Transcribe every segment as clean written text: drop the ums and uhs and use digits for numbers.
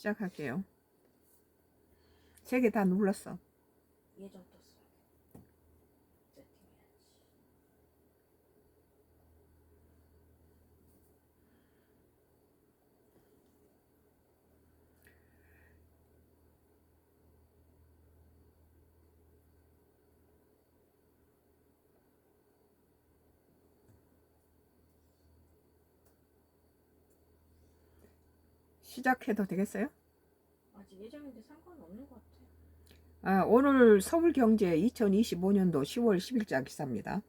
시작할게요. 3개 다 눌렀어. 예정 떴어. 세팅해야지. 시작해도 되겠어요? 아직 예정인데 상관없는 것 같아. 오늘 서울경제 2025년도 10월 10일자 기사입니다.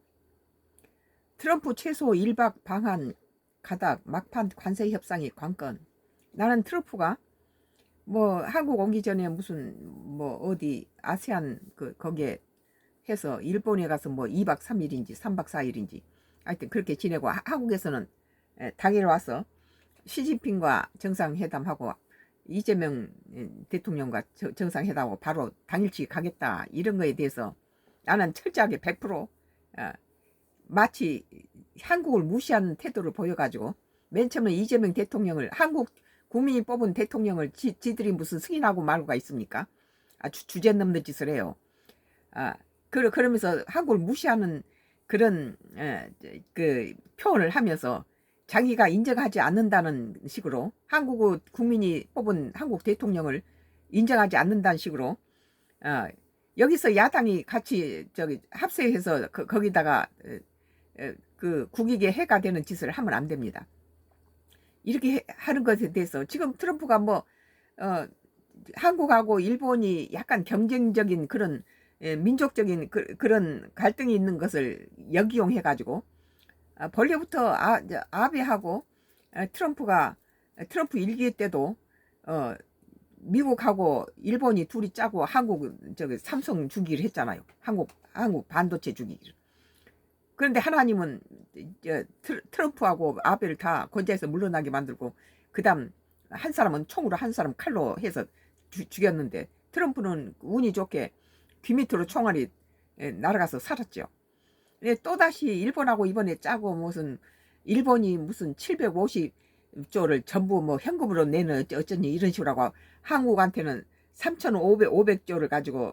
트럼프 최소 1박 방한 가닥 막판 관세 협상이 관건. 나는 트럼프가 뭐 한국 오기 전에 무슨 뭐 어디 아세안 거기에 해서 일본에 가서 뭐 2박 3일인지 3박 4일인지 하여튼 그렇게 지내고 한국에서는 당일 와서 시진핑과 정상회담하고 이재명 대통령과 정상회담하고 바로 당일치 가겠다 이런 거에 대해서 나는 철저하게 100% 마치 한국을 무시하는 태도를 보여가지고 맨 처음에 이재명 대통령을 한국 국민이 뽑은 대통령을 지들이 무슨 승인하고 말고가 있습니까? 아주 주제 넘는 짓을 해요. 그러면서 한국을 무시하는 그런 그 표현을 하면서 자기가 인정하지 않는다는 식으로 한국 국민이 뽑은 한국 대통령을 인정하지 않는다는 식으로 여기서 야당이 같이 저기 합세해서 거기다가 그 국익에 해가 되는 짓을 하면 안 됩니다. 이렇게 하는 것에 대해서 지금 트럼프가 뭐 한국하고 일본이 약간 경쟁적인 그런 민족적인 그런 갈등이 있는 것을 역이용해 가지고 본래부터 아베하고 트럼프 일기 때도 미국하고 일본이 둘이 짜고 한국 저기 삼성 주기를 했잖아요. 한국 반도체 주기를. 그런데 하나님은 트럼프하고 아베를 다 권좌에서 물러나게 만들고 그다음 한 사람은 총으로 한 사람 칼로 해서 죽였는데 트럼프는 운이 좋게 귀 밑으로 총알이 날아가서 살았죠. 또다시 일본하고 이번에 짜고 무슨 일본이 무슨 750조를 전부 뭐 현금으로 내는 어쩌니 이런 식으로 하고 한국한테는 3,500조를 가지고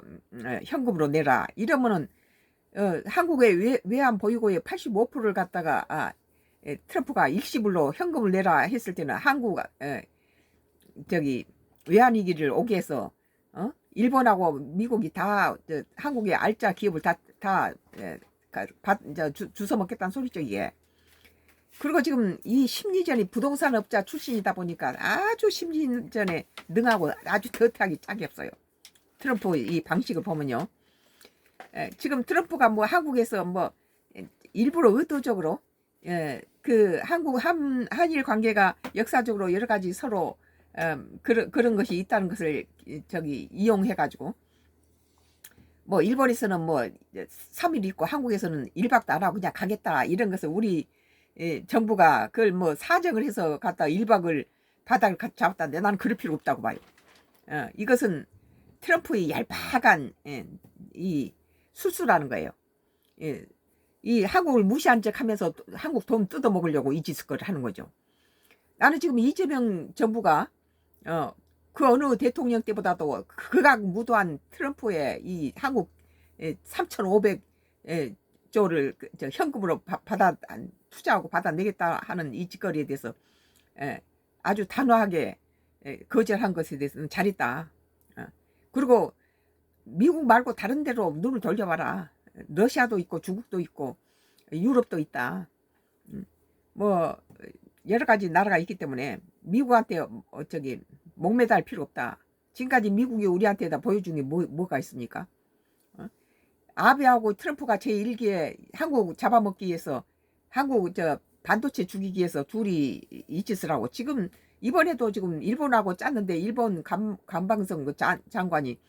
현금으로 내라 이러면은 한국의 외환 보유고의 85%를 갖다가 트럼프가 일시불로 현금을 내라 했을 때는 한국 저기 외환위기를 오게 해서 일본하고 미국이 다 한국의 알짜 기업을 다 주워 먹겠다는 소리죠 이게. 그리고 지금 이 심리전이 부동산업자 출신이다 보니까 아주 심리전에 능하고 아주 듯하게 짝이 없어요. 트럼프 이 방식을 보면요. 지금 트럼프가 뭐 한국에서 뭐 일부러 의도적으로 그 한국 한일 관계가 역사적으로 여러 가지 서로 그런 것이 있다는 것을 저기 이용해 가지고 뭐 일본에서는 뭐 3일 있고 한국에서는 1박도 안 하고 그냥 가겠다 이런 것을 우리 정부가 그걸 뭐 사정을 해서 갔다 1박을 바닥을 잡았다는데 나는 그럴 필요 없다고 봐요. 이것은 트럼프의 얄팍한 이 수수라는 거예요. 이 한국을 무시한 척 하면서 한국 돈 뜯어먹으려고 이 짓을 하는 거죠. 나는 지금 이재명 정부가 그 어느 대통령 때보다도 극악무도한 트럼프의 이 한국 3,500조를 현금으로 투자하고 받아내겠다 하는 이 짓거리에 대해서 아주 단호하게 거절한 것에 대해서는 잘했다. 그리고 미국 말고 다른 데로 눈을 돌려봐라. 러시아도 있고 중국도 있고 유럽도 있다. 뭐 여러 가지 나라가 있기 때문에 미국한테 저기 목매달 필요 없다. 지금까지 미국이 우리한테다 보여준 게 뭐가 있습니까? 아베하고 트럼프가 제1기에 한국 잡아먹기 위해서 한국 반도체 죽이기 위해서 둘이 이 짓을 하고 지금 이번에도 지금 일본하고 짰는데 일본 관방성 장관이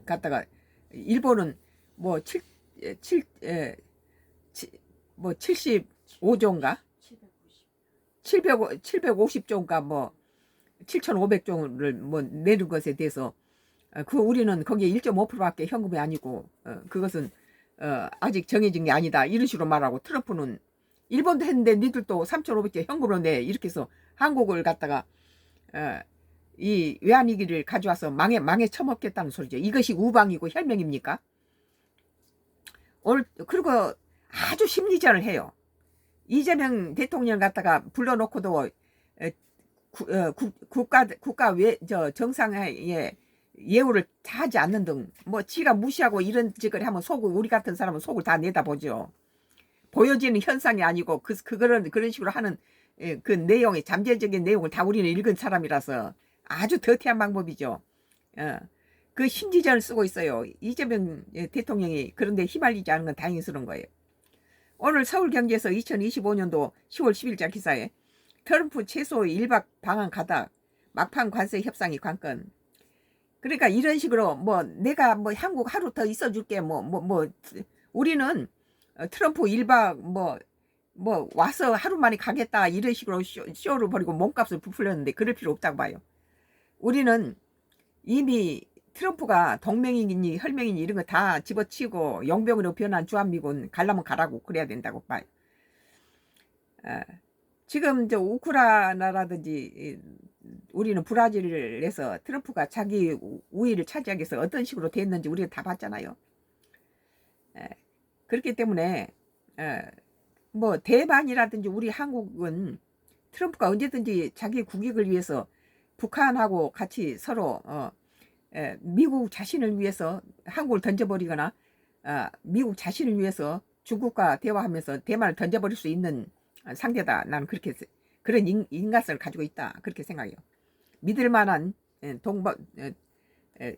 갔다가 일본은 뭐 75조인가 750조인가 뭐 7,500조를 뭐 내는 것에 대해서 우리는 거기에 1.5%밖에 현금이 아니고 그것은 아직 정해진 게 아니다 이런 식으로 말하고 트럼프는 일본도 했는데 니들도 3,500조 현금으로 내 이렇게 해서 한국을 갖다가 이 외환위기를 가져와서 망해 처먹겠다는 소리죠. 이것이 우방이고 혈맹입니까? 오늘 그리고 아주 심리전을 해요. 이재명 대통령 갖다가 불러놓고도 국가 정상의 예우를 다 하지 않는 등 뭐 지가 무시하고 이런 짓을 하면 속을 우리 같은 사람은 속을 다 내다보죠. 보여지는 현상이 아니고 그런 식으로 하는 그 내용이 잠재적인 내용을 다 우리는 읽은 사람이라서 아주 더티한 방법이죠. 그 심지전을 쓰고 있어요. 이재명 대통령이 그런데 휘말리지 않은 건 다행스러운 거예요. 오늘 서울경제에서 2025년도 10월 10일자 기사에 트럼프 최소 1박 방한 가닥 막판 관세 협상이 관건. 그러니까 이런 식으로 뭐 내가 뭐 한국 하루 더 있어줄게 우리는 트럼프 1박 뭐 와서 하루 만에 가겠다 이런 식으로 쇼를 벌이고 몸값을 부풀렸는데 그럴 필요 없다고 봐요. 우리는 이미 트럼프가 동맹이니 혈맹이니 이런 거 다 집어치우고 용병으로 변한 주한미군 가려면 가라고 그래야 된다고 봐요. 지금 저 우크라이나라든지 우리는 브라질에서 트럼프가 자기 우위를 차지하기 위해서 어떤 식으로 됐는지 우리가 다 봤잖아요. 그렇기 때문에 뭐 대만이라든지 우리 한국은 트럼프가 언제든지 자기 국익을 위해서 북한하고 같이 서로 미국 자신을 위해서 한국을 던져버리거나 미국 자신을 위해서 중국과 대화하면서 대만을 던져버릴 수 있는 상대다. 나는 그렇게 그런 인간성을 가지고 있다. 그렇게 생각해요. 믿을 만한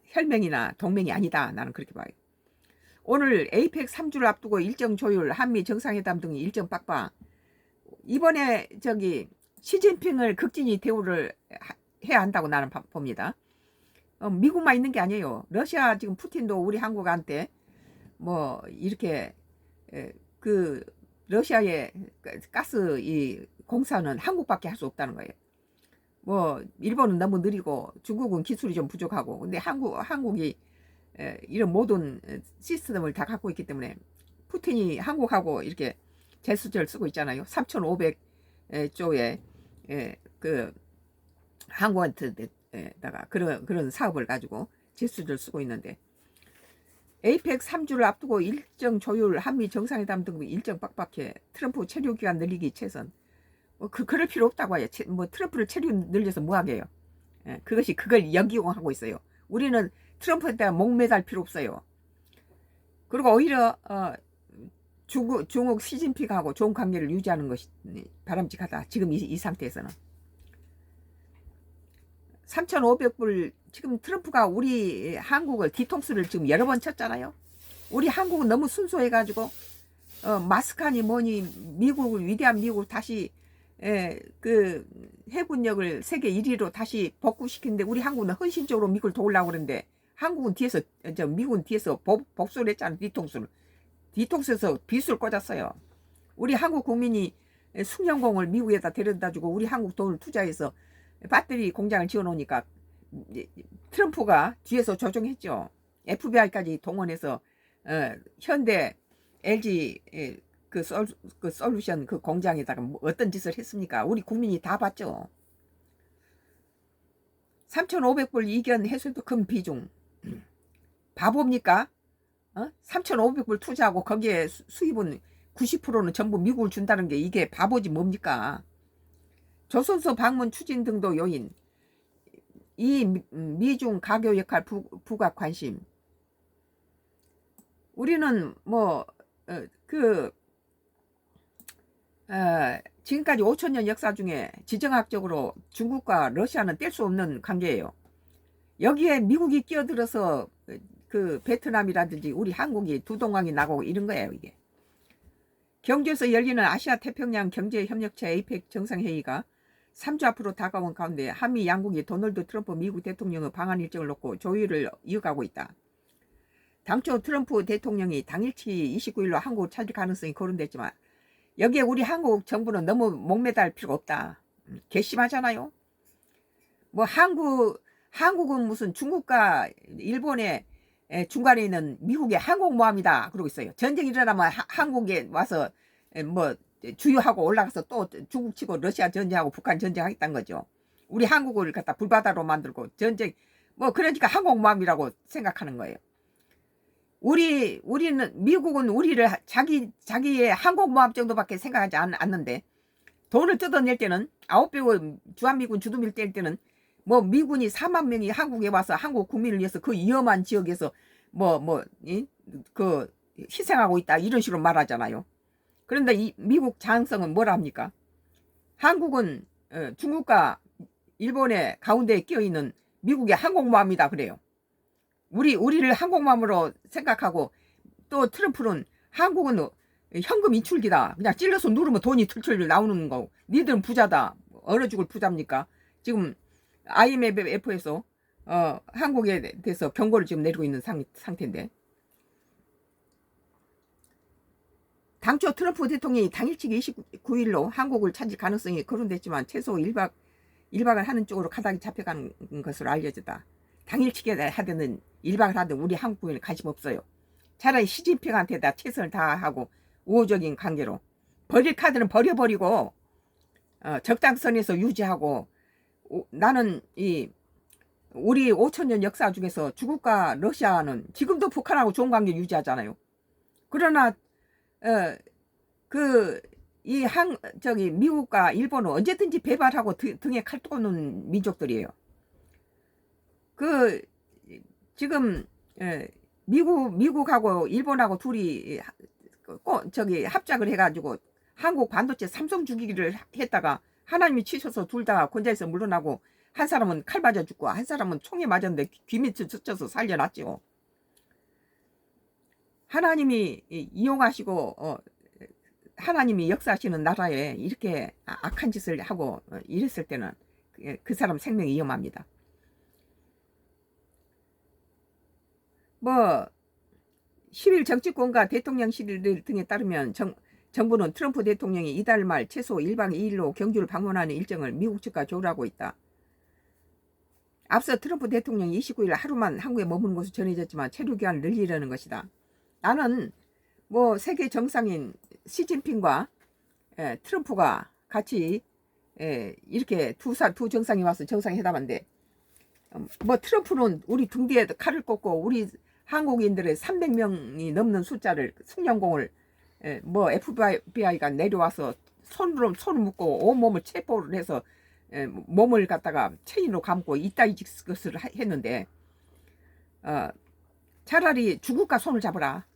혈맹이나 동맹이 아니다. 나는 그렇게 봐요. 오늘 에이펙 3주를 앞두고 일정 조율, 한미 정상회담 등 일정 빡빡. 이번에 시진핑을 극진히 대우를 해야 한다고 나는 봅니다. 미국만 있는 게 아니에요. 러시아 지금 푸틴도 우리 한국한테 뭐 이렇게 그 러시아의 가스 이 공사는 한국밖에 할 수 없다는 거예요. 뭐 일본은 너무 느리고 중국은 기술이 좀 부족하고 근데 한국이 이런 모든 시스템을 다 갖고 있기 때문에 푸틴이 한국하고 이렇게 제스처를 쓰고 있잖아요. 3,500조의 그 한국한테다가 그런 사업을 가지고 제스처를 쓰고 있는데 에이펙 3주를 앞두고 일정 조율, 한미 정상회담 등 일정 빡빡해. 트럼프 체류 기간 늘리기 최선. 그럴 필요 없다고 해요. 뭐 트럼프를 체류 늘려서 뭐 하게요. 그걸 역이용하고 있어요. 우리는 트럼프한테 목매달 필요 없어요. 그리고 오히려 중국 시진핑하고 좋은 관계를 유지하는 것이 바람직하다. 지금 이 상태에서는. 3,500불 지금 트럼프가 우리 한국을 뒤통수를 지금 여러 번 쳤잖아요. 우리 한국은 너무 순수해가지고 마스카니 뭐니 미국을 위대한 미국을 다시 그 해군력을 세계 1위로 다시 복구시키는데 우리 한국은 헌신적으로 미국을 도우려고 그러는데 한국은 뒤에서 미국은 뒤에서 복수를 했잖아요. 뒤통수에서 비수를 꽂았어요. 우리 한국 국민이 숭령공을 미국에다 데려다주고 우리 한국 돈을 투자해서 배터리 공장을 지어놓으니까 트럼프가 뒤에서 조종했죠. FBI까지 동원해서 현대 LG 그 솔루션 그 공장에다가 어떤 짓을 했습니까? 우리 국민이 다 봤죠. 3,500불 이견 해소도 큰 비중. 바보입니까? 3,500불 투자하고 거기에 수입은 90%는 전부 미국을 준다는 게 이게 바보지 뭡니까? 조선소 방문 추진 등도 요인. 이 미중 가교 역할 부각 관심. 우리는 지금까지 5,000년 역사 중에 지정학적으로 중국과 러시아는 뗄 수 없는 관계예요. 여기에 미국이 끼어들어서 그 베트남이라든지 우리 한국이 두동강이 나고 이런 거예요. 이게 경주에서 열리는 아시아 태평양 경제협력체 에이펙 정상회의가 3주 앞으로 다가온 가운데 한미 양국이 도널드 트럼프 미국 대통령의 방한 일정을 놓고 조율을 이어가고 있다. 당초 트럼프 대통령이 당일치 29일로 한국을 찾을 가능성이 거론됐지만 여기에 우리 한국 정부는 너무 목매달 필요가 없다. 괘씸하잖아요. 뭐 한국은 무슨 중국과 일본의 중간에 있는 미국의 항공모함이다 그러고 있어요. 전쟁이 일어나면 한국에 와서 뭐 주유하고 올라가서 또 중국 치고 러시아 전쟁하고 북한 전쟁하겠다는 거죠. 우리 한국을 갖다 불바다로 만들고 전쟁 뭐 그러니까 항공모함이라고 생각하는 거예요. 우리는 미국은 우리를 자기의 항공모함 정도밖에 생각하지 않는데 돈을 뜯어낼 때는 9배 주한미군 주둔비를 뗄 때는 뭐 미군이 4만 명이 한국에 와서 한국 국민을 위해서 그 위험한 지역에서 그 희생하고 있다 이런 식으로 말하잖아요. 그런데 이 미국 장성은 뭐라 합니까? 한국은 중국과 일본의 가운데에 끼어 있는 미국의 항공모함이다 그래요. 우리를 항공모함으로 생각하고 또 트럼프는 한국은 현금 인출기다. 그냥 찔러서 누르면 돈이 틀틀 나오는 거. 니들은 부자다. 얼어 죽을 부자입니까? 지금 IMF에서 한국에 대해서 경고를 지금 내리고 있는 상태인데. 당초 트럼프 대통령이 당일치기 29일로 한국을 찾을 가능성이 거론됐지만 최소 1박을 하는 쪽으로 가닥이 잡혀가는 것으로 알려졌다. 당일치기 하든 1박을 하든 우리 한국 국민은 관심 없어요. 차라리 시진핑한테다 최선을 다하고 우호적인 관계로 버릴 카드는 버려버리고 적당선에서 유지하고 나는 우리 5천년 역사 중에서 중국과 러시아는 지금도 북한하고 좋은 관계 유지하잖아요. 그러나 미국과 일본은 언제든지 배발하고 등에 칼 꽂는 민족들이에요. 지금 미국하고 일본하고 둘이 합작을 해가지고 한국 반도체 삼성 죽이기를 했다가 하나님이 치셔서 둘 다 권자에서 물러나고 한 사람은 칼 맞아 죽고 한 사람은 총에 맞았는데 귀 밑에 스쳐서 살려놨죠. 하나님이 이용하시고 하나님이 역사하시는 나라에 이렇게 악한 짓을 하고 이랬을 때는 그 사람 생명이 위험합니다. 10일 정치권과 대통령실 등에 따르면 정부는 트럼프 대통령이 이달 말 최소 1박 2일로 경주를 방문하는 일정을 미국 측과 조율하고 있다. 앞서 트럼프 대통령이 29일 하루만 한국에 머무는 것으로 전해졌지만 체류 기간을 늘리려는 것이다. 나는 세계 정상인 시진핑과 트럼프가 같이 이렇게 두 정상이 와서 정상회담한데 트럼프는 우리 등 뒤에 칼을 꽂고 우리 한국인들의 300명이 넘는 숫자를 숙련공을 FBI가 내려와서 손을 묶고 온몸을 체포를 해서 몸을 갖다가 체인으로 감고 이따위 짓을 했는데 차라리 중국과 손을 잡으라.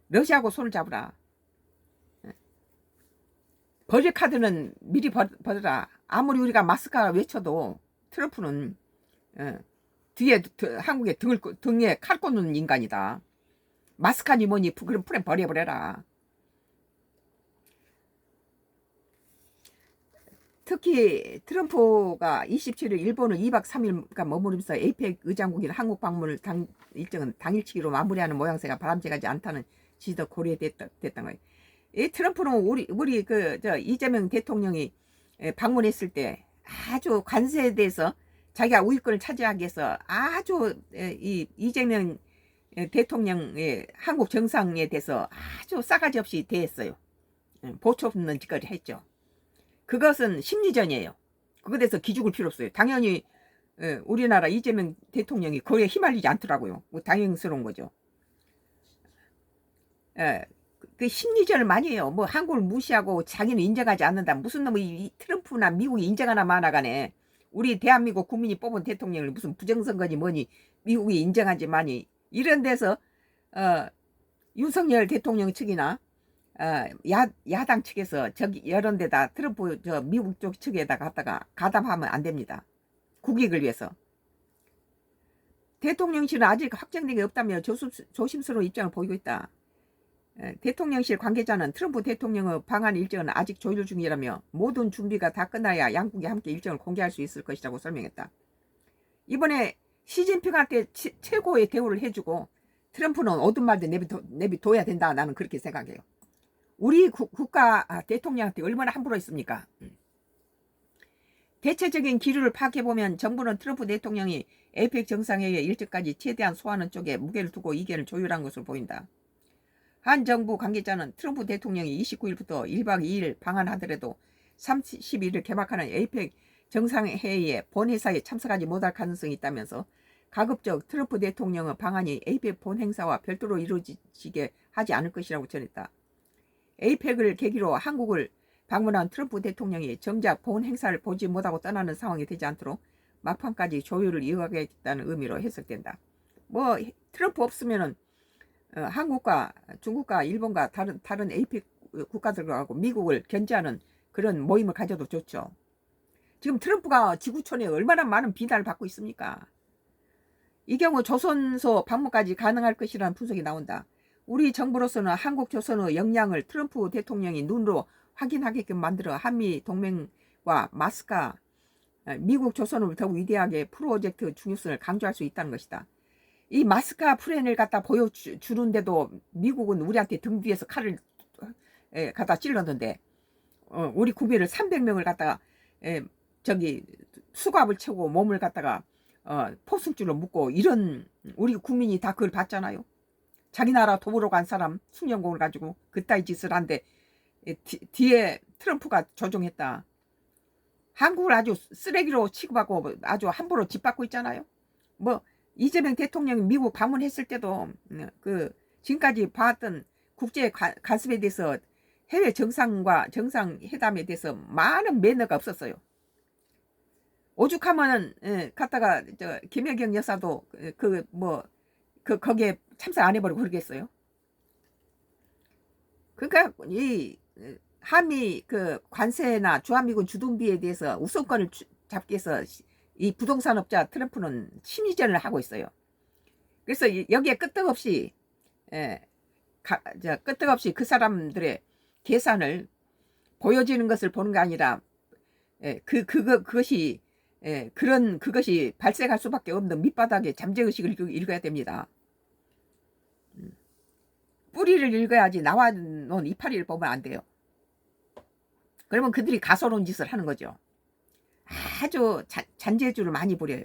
러시아하고 손을 잡으라. 버릴 카드는 미리 버려라. 아무리 우리가 마스크가 외쳐도 트럼프는 뒤에 한국의 등에 칼 꽂는 인간이다. 마스크니 뭐니 그럼 프렘 버려버려라. 특히 트럼프가 27일 일본을 2박 3일간 머무르면서 에이펙 의장국인 한국 방문을 일정은 당일치기로 마무리하는 모양새가 바람직하지 않다는 지도 고려됐던 거예요. 이 트럼프는 우리 이재명 대통령이 방문했을 때 아주 관세에 대해서 자기가 우위권을 차지하기 위해서 아주 이재명 대통령의 한국 정상에 대해서 아주 싸가지 없이 대했어요. 보초 없는 짓거리를 했죠. 그것은 심리전이에요. 그거에 대해서 기죽을 필요 없어요. 당연히 우리나라 이재명 대통령이 거기에 휘말리지 않더라고요. 당연스러운 거죠. 그 심리전을 많이 해요. 한국을 무시하고 자기는 인정하지 않는다. 무슨 놈의 트럼프나 미국이 인정하나 마나가네. 우리 대한민국 국민이 뽑은 대통령을 무슨 부정선거니 뭐니 미국이 인정하지 마니 이런 데서 윤석열 대통령 측이나 야당 측에서 이런 데다 트럼프 미국 쪽 측에다 갖다가 가담하면 안 됩니다. 국익을 위해서. 대통령실은 아직 확정된 게 없다며 조심스러운 입장을 보이고 있다. 대통령실 관계자는 트럼프 대통령의 방한 일정은 아직 조율 중이라며 모든 준비가 다 끝나야 양국이 함께 일정을 공개할 수 있을 것이라고 설명했다. 이번에 시진핑한테 최고의 대우를 해주고 트럼프는 어떤 말도 내비둬야 된다. 나는 그렇게 생각해요. 우리 국가 대통령한테 얼마나 함부로 했습니까? 대체적인 기류를 파악해보면 정부는 트럼프 대통령이 에이펙 정상회의 일정까지 최대한 소화하는 쪽에 무게를 두고 이견을 조율한 것으로 보인다. 한 정부 관계자는 트럼프 대통령이 29일부터 1박 2일 방한하더라도 31일 개막하는 에이펙 정상회의에 본회사에 참석하지 못할 가능성이 있다면서 가급적 트럼프 대통령의 방안이 에이펙 본행사와 별도로 이루어지게 하지 않을 것이라고 전했다. 에이펙을 계기로 한국을 방문한 트럼프 대통령이 정작 본행사를 보지 못하고 떠나는 상황이 되지 않도록 막판까지 조율을 이어가겠다는 의미로 해석된다. 뭐 트럼프 없으면은 한국과 중국과 일본과 다른 에이펙 국가들하고 미국을 견제하는 그런 모임을 가져도 좋죠. 지금 트럼프가 지구촌에 얼마나 많은 비난을 받고 있습니까? 이 경우 조선소 방문까지 가능할 것이라는 분석이 나온다. 우리 정부로서는 한국 조선의 역량을 트럼프 대통령이 눈으로 확인하게끔 만들어 한미 동맹과 마스카 미국 조선을 더욱 위대하게 프로젝트 중요성을 강조할 수 있다는 것이다. 이 마스카 플랜을 갖다 보여주는데도 미국은 우리한테 등 뒤에서 칼을 갖다 찔렀는데 우리 국민을 300명을 갖다가 저기 수갑을 채고 몸을 갖다가 포승줄로 묶고 이런 우리 국민이 다 그걸 봤잖아요. 자기 나라 도우러 간 사람 숙련공을 가지고 그따위 짓을 한데 뒤에 트럼프가 조종했다. 한국을 아주 쓰레기로 취급하고 아주 함부로 짓밟고 있잖아요. 뭐 이재명 대통령이 미국 방문했을 때도 그 지금까지 봐왔던 국제 간섭에 대해서 해외 정상과 정상회담에 대해서 많은 매너가 없었어요. 오죽하면은 갔다가 저 김혜경 여사도 거기에 참석 안 해버리고 그러겠어요. 그러니까 이 한미 그 관세나 주한미군 주둔비에 대해서 우선권을 잡기 위해서 이 부동산업자 트럼프는 심리전을 하고 있어요. 그래서 여기에 끄떡없이 끄떡없이 그 사람들의 계산을 보여지는 것을 보는 게 아니라 그것이 그것이 발생할 수밖에 없는 밑바닥의 잠재의식을 읽어야 됩니다. 뿌리를 읽어야지 나와놓은 이파리를 보면 안 돼요. 그러면 그들이 가소로운 짓을 하는 거죠. 아주 잔재주를 많이 부려요.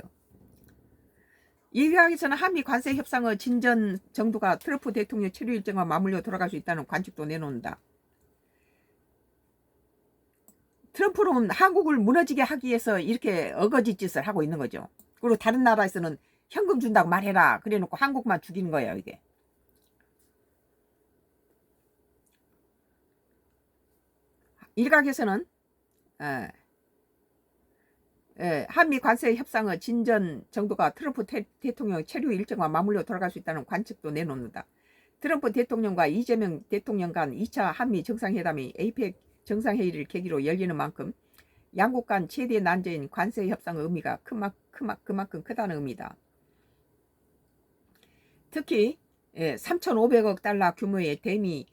이 과정에서는 한미 관세 협상의 진전 정도가 트럼프 대통령 체류 일정과 맞물려 돌아갈 수 있다는 관측도 내놓는다. 트럼프는 한국을 무너지게 하기 위해서 이렇게 어거지 짓을 하고 있는 거죠. 그리고 다른 나라에서는 현금 준다고 말해라 그래놓고 한국만 죽이는 거예요. 이게. 일각에서는 한미 관세 협상의 진전 정도가 트럼프 대통령 체류 일정과 맞물려 돌아갈 수 있다는 관측도 내놓는다. 트럼프 대통령과 이재명 대통령 간 2차 한미 정상회담이 에이펙 정상회의를 계기로 열리는 만큼 양국 간 최대 난제인 관세 협상의 의미가 그만큼 크다는 의미다. 특히 3,500억 달러 규모의 대미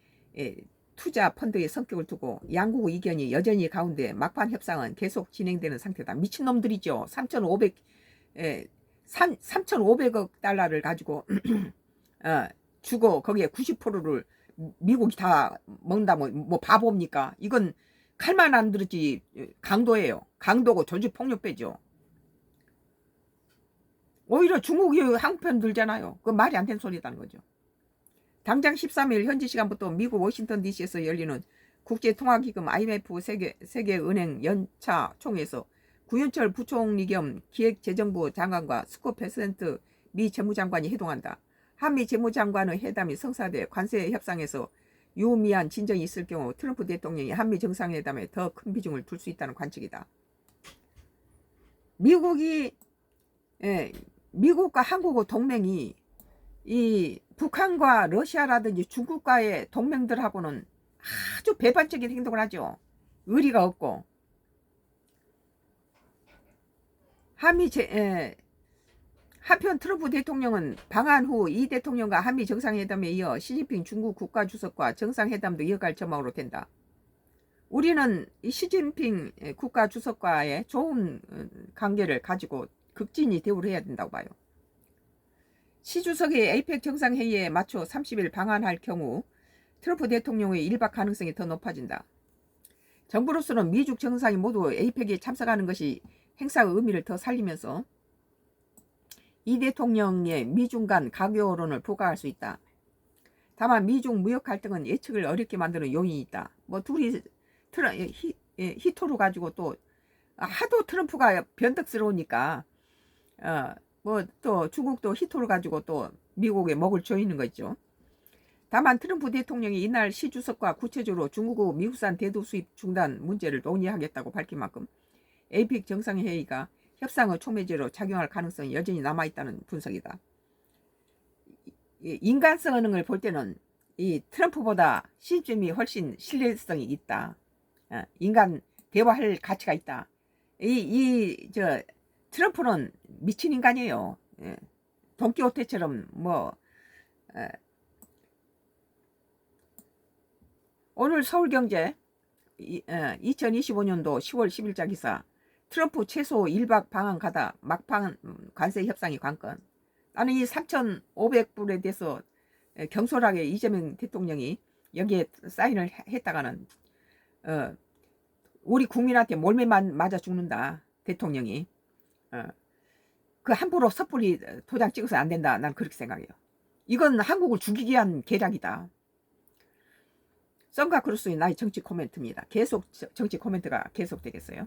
투자 펀드의 성격을 두고 양국 의견이 여전히 가운데 막판 협상은 계속 진행되는 상태다. 미친놈들이죠. 3,500억 달러를 가지고 주고 거기에 90%를 미국이 다 먹는다 뭐 바보입니까? 이건 칼만 안 들었지 강도예요. 강도고 조직폭력배죠. 오히려 중국이 한국 편 들잖아요. 그 말이 안 되는 소리라는 거죠. 당장 13일 현지 시간부터 미국 워싱턴 DC에서 열리는 국제통화기금 IMF 세계은행 연차 총회에서 구윤철 부총리 겸 기획재정부 장관과 스콧 베센트 미 재무장관이 회동한다. 한미 재무장관의 회담이 성사돼 관세 협상에서 유의미한 진전이 있을 경우 트럼프 대통령이 한미 정상회담에 더 큰 비중을 둘 수 있다는 관측이다. 미국과 한국의 동맹이 이 북한과 러시아라든지 중국과의 동맹들하고는 아주 배반적인 행동을 하죠. 의리가 없고. 한편 트럼프 대통령은 방한 후 이 대통령과 한미 정상회담에 이어 시진핑 중국 국가주석과 정상회담도 이어갈 전망으로 된다. 우리는 이 시진핑 국가주석과의 좋은 관계를 가지고 극진히 대우를 해야 된다고 봐요. 시 주석이 에이펙 정상회의에 맞춰 30일 방한할 경우 트럼프 대통령의 일박 가능성이 더 높아진다. 정부로서는 미중 정상이 모두 에이펙에 참석하는 것이 행사의 의미를 더 살리면서 이 대통령의 미중 간 가교론을 부과할 수 있다. 다만 미중 무역 갈등은 예측을 어렵게 만드는 요인이 있다. 뭐 둘이 히토를 가지고 또 하도 트럼프가 변덕스러우니까 뭐 또 중국도 히토를 가지고 또 미국에 먹을 조이는 거죠. 다만 트럼프 대통령이 이날 시 주석과 구체적으로 중국 미국산 대두 수입 중단 문제를 논의하겠다고 밝힌 만큼 에이펙 정상회의가 협상의 촉매제로 작용할 가능성이 여전히 남아있다는 분석이다. 인간성을 볼 때는 이 트럼프보다 시진핑이 훨씬 신뢰성이 있다. 인간 대화할 가치가 있다. 저 트럼프는 미친 인간이에요. 돈키호테처럼 뭐 오늘 서울경제 2025년도 10월 10일자 기사 트럼프 최소 1박 방한 가다 막판 관세 협상이 관건. 나는 이 3,500불에 대해서 경솔하게 이재명 대통령이 여기에 사인을 했다가는 우리 국민한테 몰매만 맞아 죽는다. 대통령이 그 함부로 섣불리 도장 찍어서 안 된다. 난 그렇게 생각해요. 이건 한국을 죽이기 위한 계략이다. 썬가 크루스의 나의 정치 코멘트입니다. 계속 정치 코멘트가 계속되겠어요.